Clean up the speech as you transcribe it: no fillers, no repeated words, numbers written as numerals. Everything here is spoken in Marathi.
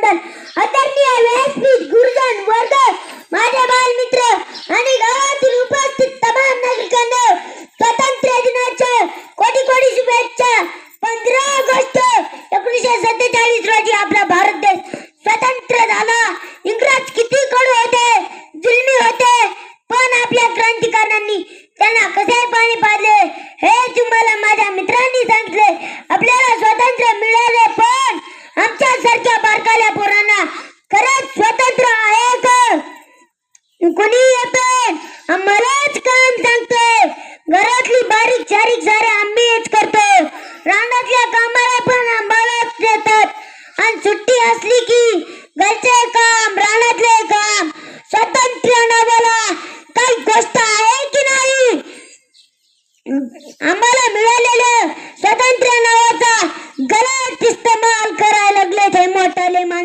कीर्तन आदरणीय व्यासपीठ गुरुजन वर्ग माझे बालमित्र आणि गावातील उपस्थित तमाम नागरिकांना स्वातंत्र्य दिनाच्या कोटी कोटी शुभेच्छा। 15 ऑगस्ट 1947 रोजी आपला भारत देश स्वतंत्र झाला। इंग्रज किती कडू होते, जुलमी होते, पण आपल्या क्रांतिकारकांनी त्यांना कसे पाणी पाजले हे तुम्हाला माझ्या मित्रांनी सांगितले। आपल्याला स्वातंत्र्य मिळाले, पण आमच्या सारख्या बारकाल्या पोरांना खरंच स्वातंत्र्य आहे का? कोणी येतं आम्हालाच काम सांगतोय। घरातली बारीक चारीक सारे आम्हीच करतो, रानातल्या कामाला पण आम्हालाच देतात, आणि सुट्टी असली की घरचे